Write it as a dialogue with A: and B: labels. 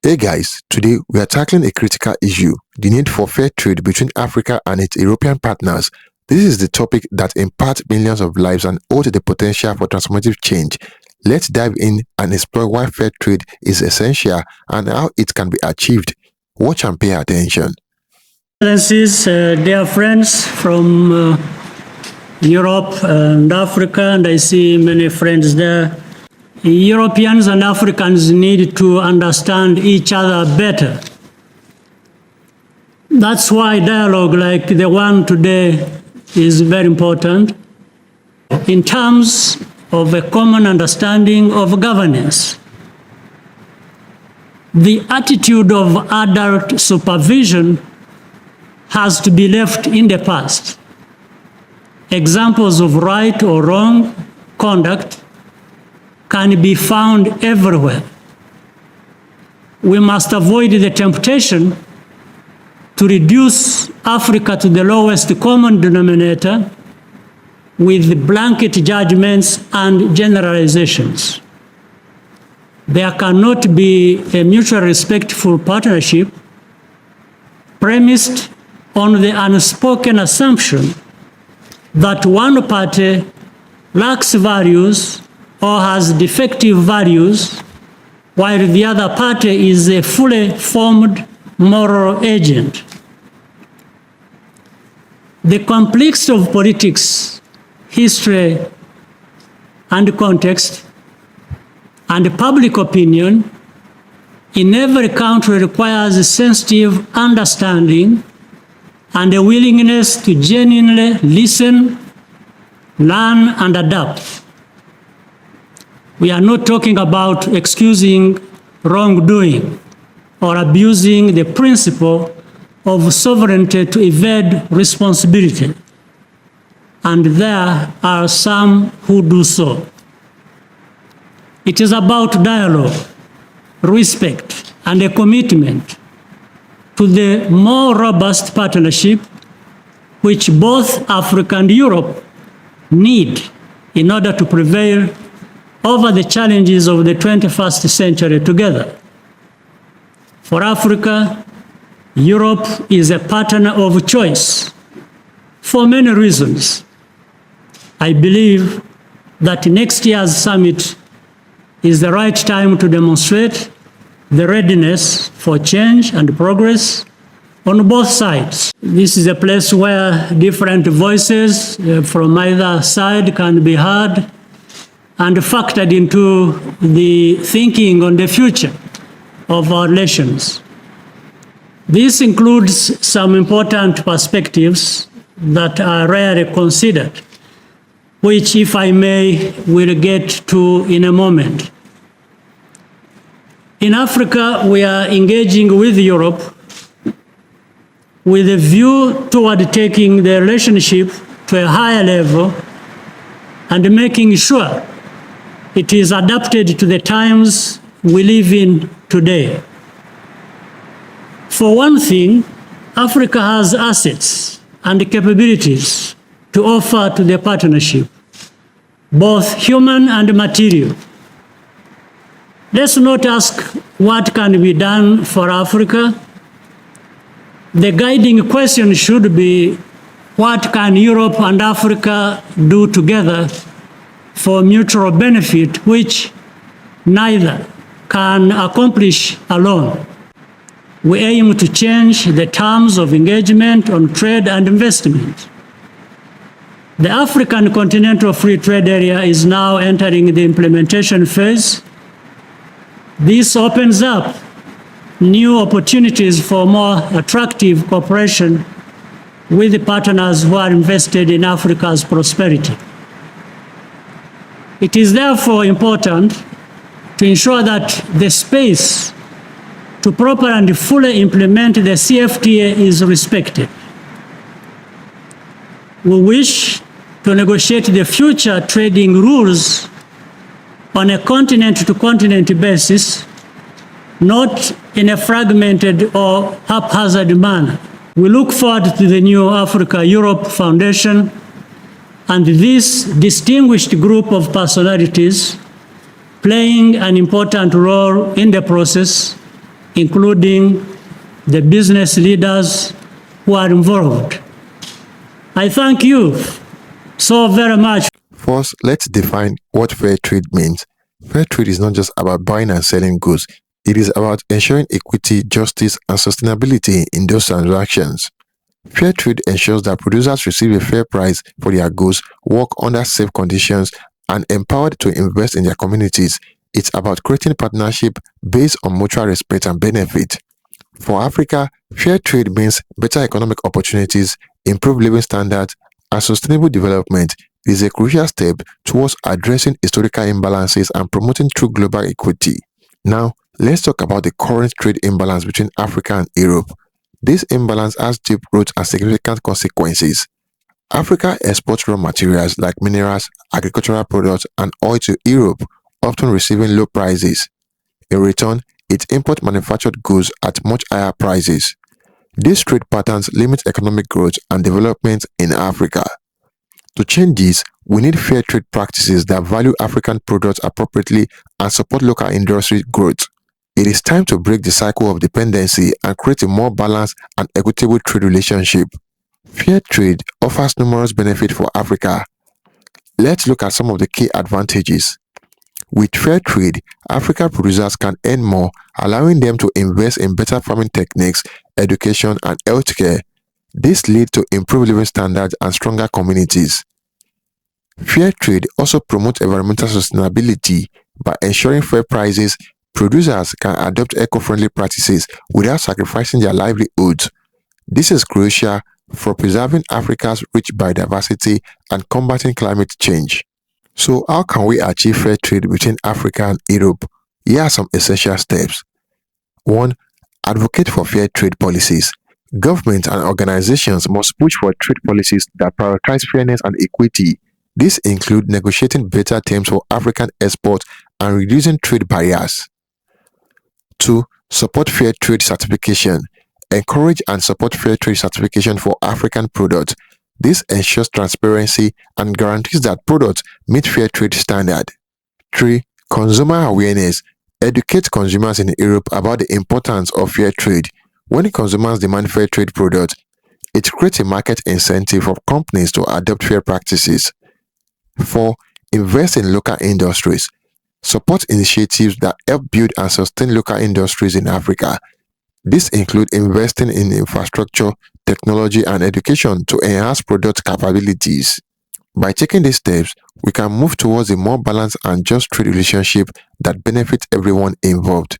A: Hey guys, today we are tackling a critical issue, the need for fair trade between Africa and its European partners. This is the topic that impacts millions of lives and holds the potential for transformative change. Let's dive in and explore why fair trade is essential and how it can be achieved. Watch and pay attention.
B: Imbalances, dear friends from Europe and Africa, and I see many friends there. Europeans and Africans need to understand each other better. That's why dialogue like the one today is very important in terms of a common understanding of governance. The attitude of adult supervision has to be left in the past. Examples of right or wrong conduct can be found everywhere. We must avoid the temptation to reduce Africa to the lowest common denominator with blanket judgments and generalizations. There cannot be a mutually respectful partnership premised on the unspoken assumption that one party lacks values or has defective values, while the other party is a fully formed moral agent. The complexity of politics, history, and context, and public opinion in every country requires a sensitive understanding and a willingness to genuinely listen, learn, and adapt. We are not talking about excusing wrongdoing or abusing the principle of sovereignty to evade responsibility, and there are some who do so. It is about dialogue, respect, and a commitment to the more robust partnership which both Africa and Europe need in order to prevail over the challenges of the 21st century together. For Africa, Europe is a partner of choice for many reasons. I believe that next year's summit is the right time to demonstrate the readiness for change and progress on both sides. This is a place where different voices from either side can be heard and factored into the thinking on the future of our relations. This includes some important perspectives that are rarely considered, which, if I may, we'll get to in a moment. In Africa, we are engaging with Europe with a view toward taking the relationship to a higher level and making sure it is adapted to the times we live in today. For one thing, Africa has assets and capabilities to offer to the partnership, both human and material. Let's not ask what can be done for Africa. The guiding question should be, what can Europe and Africa do together for mutual benefit, which neither can accomplish alone? We aim to change the terms of engagement on trade and investment. The African Continental Free Trade Area is now entering the implementation phase. This opens up new opportunities for more attractive cooperation with the partners who are invested in Africa's prosperity. It is therefore important to ensure that the space to properly and fully implement the CFTA is respected. We wish to negotiate the future trading rules on a continent-to-continent basis, not in a fragmented or haphazard manner. We look forward to the new Africa-Europe Foundation and this distinguished group of personalities playing an important role in the process including the business leaders who are involved. I thank you so very much.
A: First, let's define what fair trade means. Fair trade is not just about buying and selling goods, it is about ensuring equity, justice, and sustainability in those transactions. Fair trade ensures that producers receive a fair price for their goods, work under safe conditions, and empowered to invest in their communities. It's about creating partnership based on mutual respect and benefit. For Africa, fair trade means better economic opportunities, improved living standards, and sustainable development. It is a crucial step towards addressing historical imbalances and promoting true global equity. Now, let's talk about the current trade imbalance between Africa and Europe. This imbalance has deep roots and significant consequences. Africa exports raw materials like minerals, agricultural products, and oil to Europe, often receiving low prices. In return, it imports manufactured goods at much higher prices. These trade patterns limit economic growth and development in Africa. To change this, we need fair trade practices that value African products appropriately and support local industry growth. It is time to break the cycle of dependency and create a more balanced and equitable trade relationship. Fair trade offers numerous benefits for Africa. Let's look at some of the key advantages. With fair trade, African producers can earn more, allowing them to invest in better farming techniques, education, and healthcare. This leads to improved living standards and stronger communities. Fair trade also promotes environmental sustainability. By ensuring fair prices, producers can adopt eco-friendly practices without sacrificing their livelihoods. This is crucial for preserving Africa's rich biodiversity and combating climate change. So, how can we achieve fair trade between Africa and Europe? Here are some essential steps. 1. Advocate for fair trade policies. Governments and organizations must push for trade policies that prioritize fairness and equity. This includes negotiating better terms for African exports and reducing trade barriers. 2. Support fair trade certification. Encourage and support fair trade certification for African products. This ensures transparency and guarantees that products meet fair trade standards. 3. Consumer awareness. Educate consumers in Europe about the importance of fair trade. When consumers demand fair trade products, it creates a market incentive for companies to adopt fair practices. 4. Invest in local industries. Support initiatives that help build and sustain local industries in Africa. This includes investing in infrastructure, technology, and education to enhance product capabilities. By taking these steps, we can move towards a more balanced and just trade relationship that benefits everyone involved.